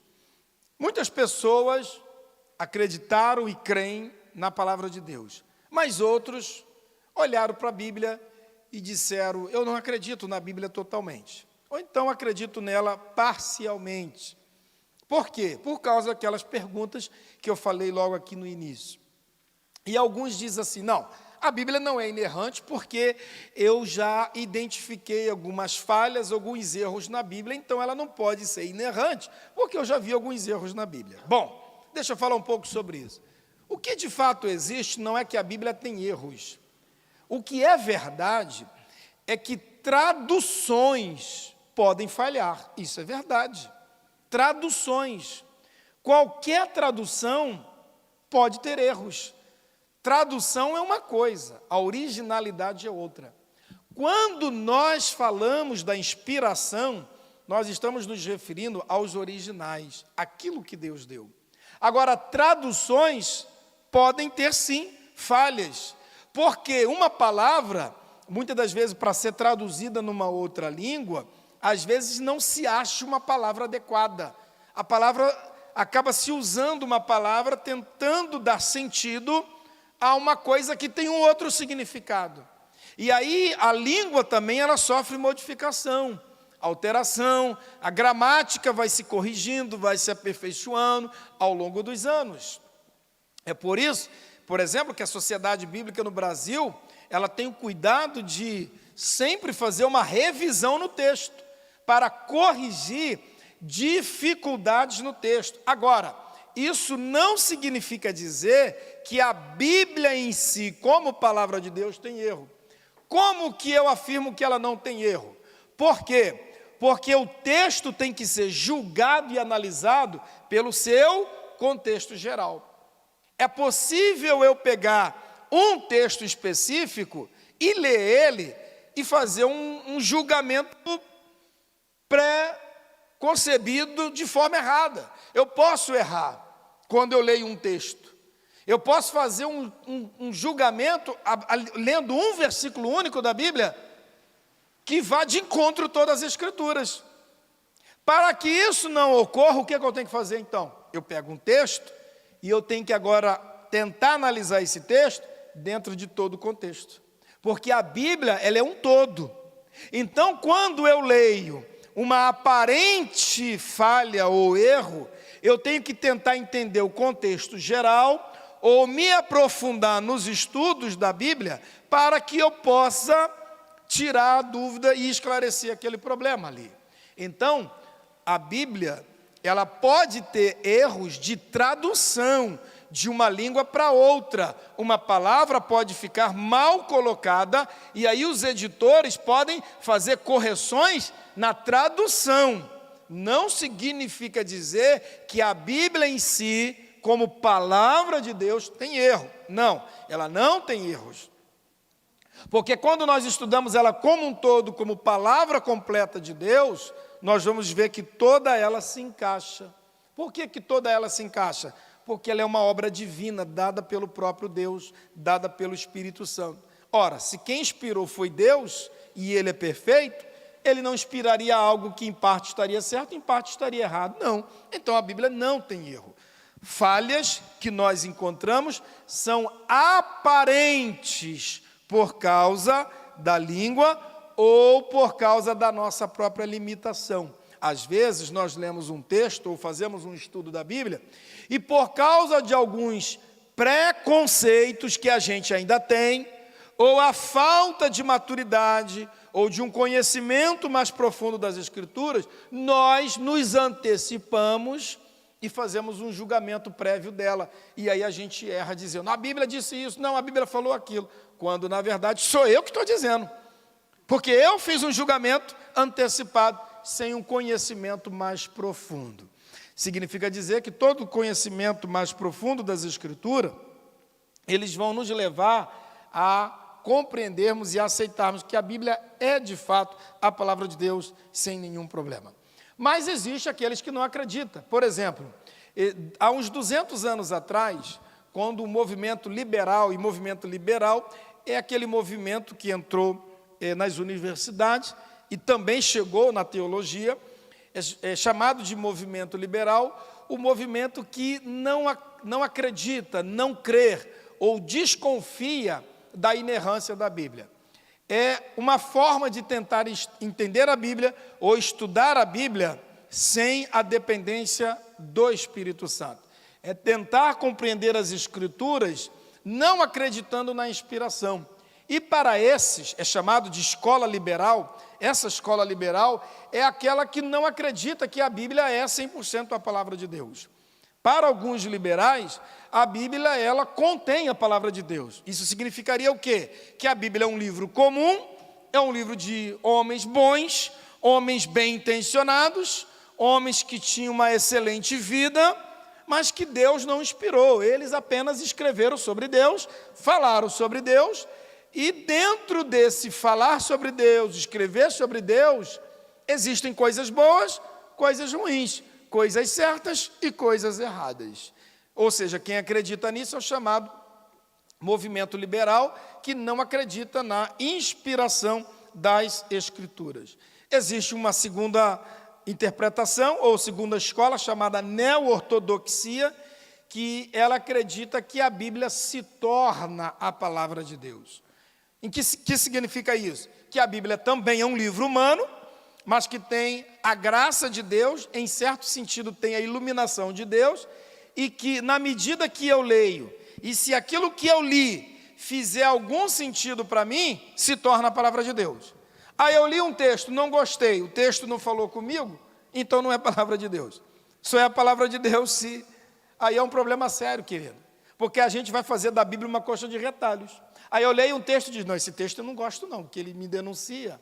muitas pessoas acreditaram e creem na palavra de Deus, mas outros olharam para a Bíblia e disseram, eu não acredito na Bíblia totalmente, ou então acredito nela parcialmente. Por quê? Por causa daquelas perguntas que eu falei logo aqui no início. E alguns dizem assim, não, a Bíblia não é inerrante porque eu já identifiquei algumas falhas, alguns erros na Bíblia, então ela não pode ser inerrante, porque eu já vi alguns erros na Bíblia. Bom, deixa eu falar um pouco sobre isso. O que de fato existe não é que a Bíblia tem erros. O que é verdade é que traduções podem falhar, isso é verdade. Traduções, qualquer tradução pode ter erros. Tradução é uma coisa, a originalidade é outra. Quando nós falamos da inspiração, nós estamos nos referindo aos originais, aquilo que Deus deu. Agora, traduções podem ter, sim, falhas, porque uma palavra, muitas das vezes, para ser traduzida numa outra língua, às vezes não se acha uma palavra adequada. A palavra acaba se usando uma palavra, tentando dar sentido a uma coisa que tem um outro significado. E aí a língua também ela sofre modificação, alteração, a gramática vai se corrigindo, vai se aperfeiçoando ao longo dos anos. É por isso, por exemplo, que a Sociedade Bíblica no Brasil, ela tem o cuidado de sempre fazer uma revisão no texto, para corrigir dificuldades no texto. Agora, isso não significa dizer que a Bíblia em si, como palavra de Deus, tem erro. Como que eu afirmo que ela não tem erro? Por quê? Porque o texto tem que ser julgado e analisado pelo seu contexto geral. É possível eu pegar um texto específico e ler ele e fazer um julgamento pré-concebido de forma errada. Eu posso errar quando eu leio um texto. Eu posso fazer um julgamento lendo um versículo único da Bíblia que vá de encontro a todas as Escrituras. Para que isso não ocorra, o que eu tenho que fazer então? Eu pego um texto e eu tenho que agora tentar analisar esse texto dentro de todo o contexto. Porque a Bíblia, ela é um todo. Então, quando eu leio uma aparente falha ou erro, eu tenho que tentar entender o contexto geral ou me aprofundar nos estudos da Bíblia para que eu possa tirar a dúvida e esclarecer aquele problema ali. Então, a Bíblia, ela pode ter erros de tradução de uma língua para outra. Uma palavra pode ficar mal colocada e aí os editores podem fazer correções na tradução. Não significa dizer que a Bíblia em si, como palavra de Deus, tem erro. Não, ela não tem erros. Porque quando nós estudamos ela como um todo, como palavra completa de Deus, nós vamos ver que toda ela se encaixa. Por que toda ela se encaixa? Porque ela é uma obra divina, dada pelo próprio Deus, dada pelo Espírito Santo. Ora, se quem inspirou foi Deus, e Ele é perfeito, ele não inspiraria algo que em parte estaria certo, em parte estaria errado. Não. Então a Bíblia não tem erro. Falhas que nós encontramos são aparentes por causa da língua ou por causa da nossa própria limitação. Às vezes nós lemos um texto ou fazemos um estudo da Bíblia e por causa de alguns preconceitos que a gente ainda tem, ou a falta de maturidade, ou de um conhecimento mais profundo das Escrituras, nós nos antecipamos e fazemos um julgamento prévio dela. E aí a gente erra dizendo, a Bíblia disse isso, não, a Bíblia falou aquilo. Quando, na verdade, sou eu que estou dizendo. Porque eu fiz um julgamento antecipado, sem um conhecimento mais profundo. Significa dizer que todo conhecimento mais profundo das Escrituras, eles vão nos levar a compreendermos e aceitarmos que a Bíblia é, de fato, a palavra de Deus, sem nenhum problema. Mas existe aqueles que não acreditam. Por exemplo, há uns 200 anos atrás, quando o movimento liberal, e movimento liberal é aquele movimento que entrou nas universidades e também chegou na teologia, é chamado de movimento liberal, o movimento que não acredita, não crê ou desconfia da inerrância da Bíblia. É uma forma de tentar entender a Bíblia ou estudar a Bíblia sem a dependência do Espírito Santo. É tentar compreender as Escrituras não acreditando na inspiração. E para esses, é chamado de escola liberal, essa escola liberal é aquela que não acredita que a Bíblia é 100% a palavra de Deus. Para alguns liberais, a Bíblia, ela contém a palavra de Deus. Isso significaria o quê? Que a Bíblia é um livro comum, é um livro de homens bons, homens bem intencionados, homens que tinham uma excelente vida, mas que Deus não inspirou. Eles apenas escreveram sobre Deus, falaram sobre Deus, e dentro desse falar sobre Deus, escrever sobre Deus, existem coisas boas, coisas ruins, coisas certas e coisas erradas. Ou seja, quem acredita nisso é o chamado movimento liberal, que não acredita na inspiração das Escrituras. Existe uma segunda interpretação, ou segunda escola, chamada neo-ortodoxia, que ela acredita que a Bíblia se torna a palavra de Deus. Em que significa isso? Que a Bíblia também é um livro humano, mas que tem a graça de Deus, em certo sentido tem a iluminação de Deus, e que na medida que eu leio, e se aquilo que eu li fizer algum sentido para mim, se torna a palavra de Deus. Aí eu li um texto, não gostei, o texto não falou comigo, então não é palavra de Deus. Só é a palavra de Deus se... Aí é um problema sério, querido, porque a gente vai fazer da Bíblia uma coxa de retalhos. Aí eu leio um texto e digo, não, esse texto eu não gosto não, porque ele me denuncia.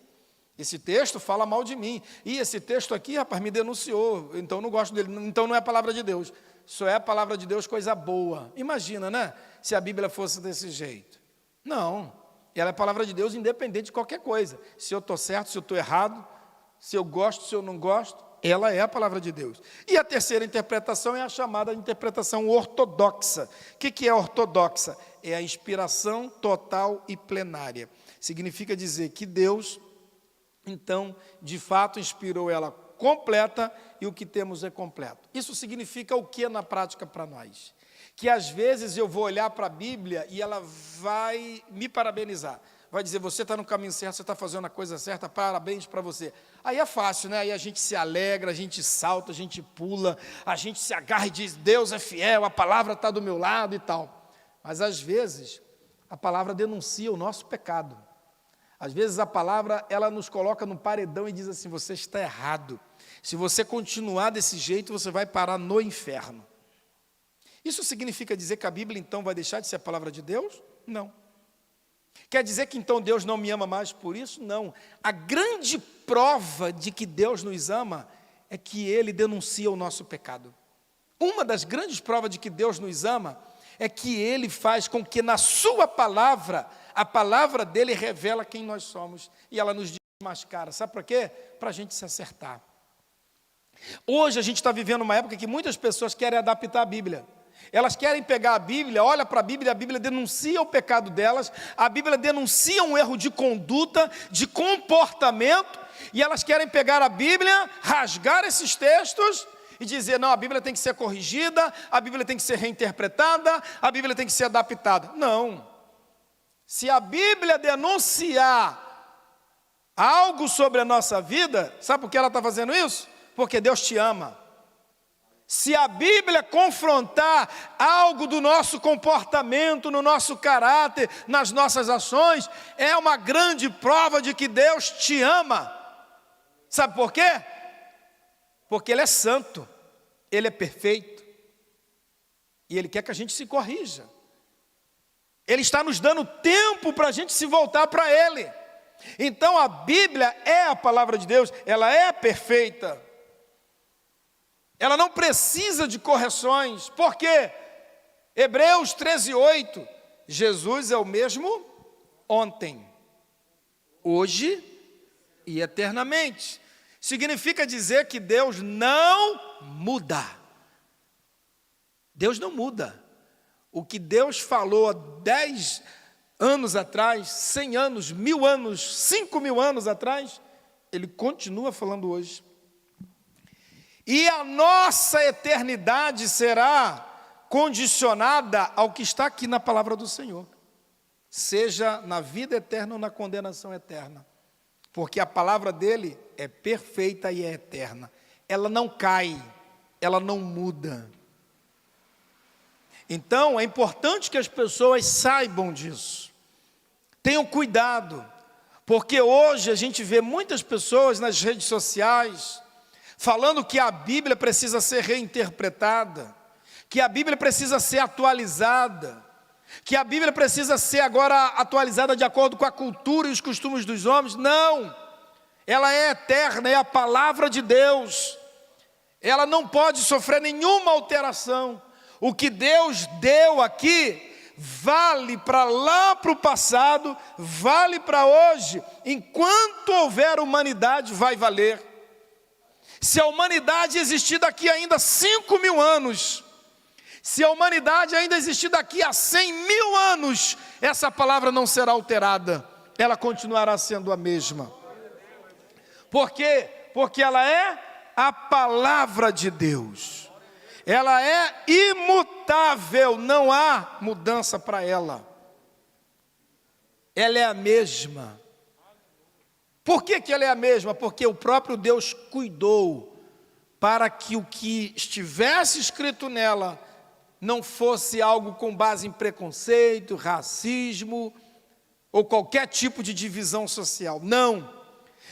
Esse texto fala mal de mim. E esse texto aqui, rapaz, me denunciou, então eu não gosto dele, então não é a palavra de Deus. Só é a palavra de Deus coisa boa. Imagina, né? Se a Bíblia fosse desse jeito. Não, ela é a palavra de Deus independente de qualquer coisa. Se eu estou certo, se eu estou errado, se eu gosto, se eu não gosto, ela é a palavra de Deus. E a terceira interpretação é a chamada interpretação ortodoxa. O que é ortodoxa? É a inspiração total e plenária. Significa dizer que Deus, então, de fato, inspirou ela completa e o que temos é completo. Isso significa o que na prática para nós? Que às vezes eu vou olhar para a Bíblia e ela vai me parabenizar. Vai dizer, você está no caminho certo, você está fazendo a coisa certa, parabéns para você. Aí é fácil, né? Aí a gente se alegra, a gente salta, a gente pula, a gente se agarra e diz, Deus é fiel, a palavra está do meu lado e tal. Mas às vezes, a palavra denuncia o nosso pecado. Às vezes a palavra, ela nos coloca no paredão e diz assim, você está errado. Se você continuar desse jeito, você vai parar no inferno. Isso significa dizer que a Bíblia, então, vai deixar de ser a palavra de Deus? Não. Quer dizer que, então, Deus não me ama mais por isso? Não. A grande prova de que Deus nos ama é que Ele denuncia o nosso pecado. Uma das grandes provas de que Deus nos ama é que Ele faz com que, na sua palavra, a palavra dEle revela quem nós somos. E ela nos desmascara. Sabe por quê? Para a gente se acertar. Hoje a gente está vivendo uma época que muitas pessoas querem adaptar a Bíblia. Elas querem pegar a Bíblia, olha para a Bíblia denuncia o pecado delas, a Bíblia denuncia um erro de conduta, de comportamento, e elas querem pegar a Bíblia, rasgar esses textos e dizer, não, a Bíblia tem que ser corrigida, a Bíblia tem que ser reinterpretada, a Bíblia tem que ser adaptada. Não. Se a Bíblia denunciar algo sobre a nossa vida, sabe por que ela está fazendo isso? Porque Deus te ama. Se a Bíblia confrontar algo do nosso comportamento, no nosso caráter, nas nossas ações, é uma grande prova de que Deus te ama. Sabe por quê? Porque Ele é santo, Ele é perfeito, e Ele quer que a gente se corrija. Ele está nos dando tempo para a gente se voltar para Ele. Então a Bíblia é a palavra de Deus, ela é perfeita. Ela não precisa de correções. Por quê? Hebreus 13:8, Jesus é o mesmo ontem, hoje e eternamente. Significa dizer que Deus não muda. Deus não muda. O que Deus falou há 10 anos atrás, 100 anos, 1000 anos, 5000 anos atrás, Ele continua falando hoje. E a nossa eternidade será condicionada ao que está aqui na palavra do Senhor, seja na vida eterna ou na condenação eterna, porque a palavra dele é perfeita e é eterna, ela não cai, ela não muda. Então é importante que as pessoas saibam disso, tenham cuidado, porque hoje a gente vê muitas pessoas nas redes sociais falando que a Bíblia precisa ser reinterpretada, que a Bíblia precisa ser atualizada, que a Bíblia precisa ser agora atualizada de acordo com a cultura e os costumes dos homens. Não, ela é eterna, é a palavra de Deus, ela não pode sofrer nenhuma alteração. O que Deus deu aqui vale para lá para o passado, vale para hoje, enquanto houver humanidade vai valer. Se a humanidade existir daqui ainda 5000 anos, se a humanidade ainda existir daqui a 100.000 anos, essa palavra não será alterada, ela continuará sendo a mesma. Por quê? Porque ela é a palavra de Deus, ela é imutável, não há mudança para ela, ela é a mesma. Por que ela é a mesma? Porque o próprio Deus cuidou para que o que estivesse escrito nela não fosse algo com base em preconceito, racismo ou qualquer tipo de divisão social. Não.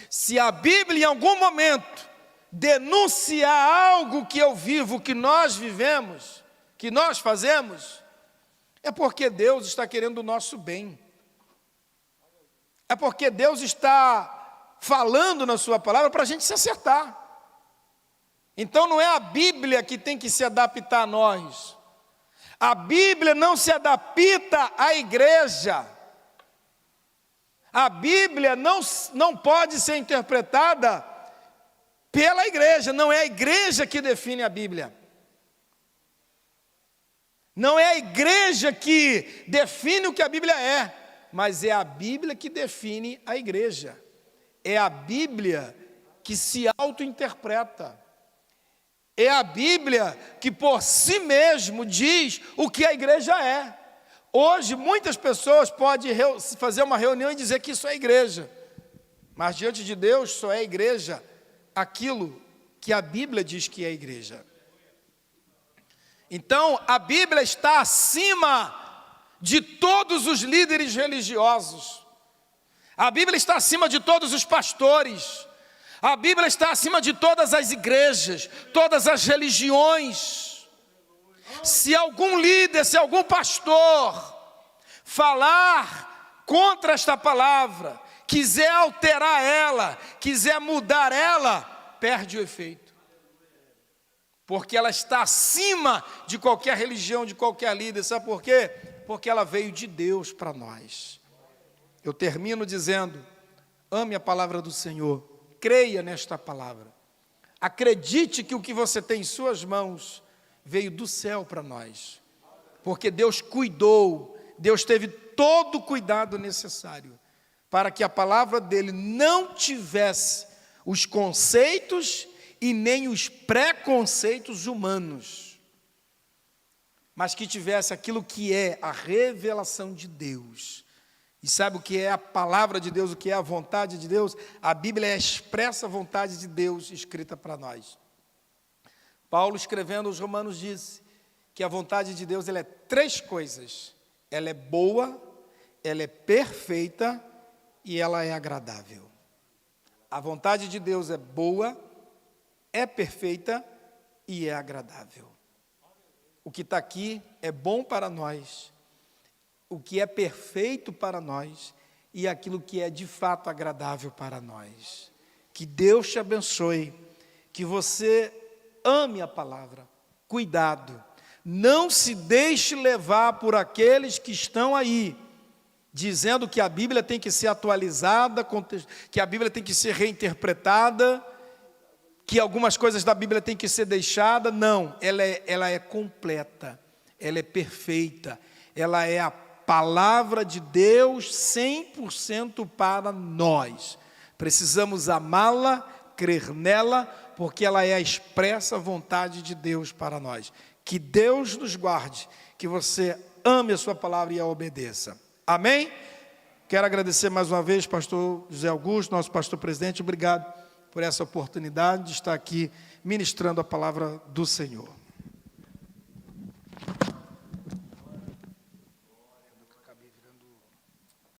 Se a Bíblia em algum momento denunciar algo que eu vivo, que nós vivemos, que nós fazemos, é porque Deus está querendo o nosso bem. É porque Deus está falando na sua palavra para a gente se acertar. Então não é a Bíblia que tem que se adaptar a nós. A Bíblia não se adapta à igreja. A Bíblia não pode ser interpretada pela igreja. Não é a igreja que define a Bíblia. Não é a igreja que define o que a Bíblia é, mas é a Bíblia que define a igreja. É a Bíblia que se auto-interpreta. É a Bíblia que por si mesmo diz o que a igreja é. Hoje muitas pessoas podem fazer uma reunião e dizer que isso é igreja. Mas diante de Deus só é igreja aquilo que a Bíblia diz que é igreja. Então a Bíblia está acima de todos os líderes religiosos. A Bíblia está acima de todos os pastores. A Bíblia está acima de todas as igrejas, todas as religiões. Se algum líder, se algum pastor falar contra esta palavra, quiser alterar ela, quiser mudar ela, perde o efeito. Porque ela está acima de qualquer religião, de qualquer líder. Sabe por quê? Porque ela veio de Deus para nós. Eu termino dizendo, ame a palavra do Senhor, creia nesta palavra. Acredite que o que você tem em suas mãos veio do céu para nós. Porque Deus cuidou, Deus teve todo o cuidado necessário para que a palavra dele não tivesse os conceitos e nem os preconceitos humanos, mas que tivesse aquilo que é a revelação de Deus. E sabe o que é a palavra de Deus, o que é a vontade de Deus? A Bíblia é a expressa vontade de Deus escrita para nós. Paulo, escrevendo aos Romanos, disse que a vontade de Deus ela é três coisas. Ela é boa, ela é perfeita e ela é agradável. A vontade de Deus é boa, é perfeita e é agradável. O que está aqui é bom para nós, o que é perfeito para nós e aquilo que é de fato agradável para nós. Que Deus te abençoe, que você ame a palavra. Cuidado, não se deixe levar por aqueles que estão aí, dizendo que a Bíblia tem que ser atualizada, que a Bíblia tem que ser reinterpretada, que algumas coisas da Bíblia têm que ser deixadas. Não, ela é completa, ela é perfeita, ela é a palavra de Deus 100% para nós. Precisamos amá-la, crer nela, porque ela é a expressa vontade de Deus para nós. Que Deus nos guarde, que você ame a sua palavra e a obedeça. Amém? Quero agradecer mais uma vez, pastor José Augusto, nosso pastor presidente. Obrigado por essa oportunidade de estar aqui ministrando a palavra do Senhor.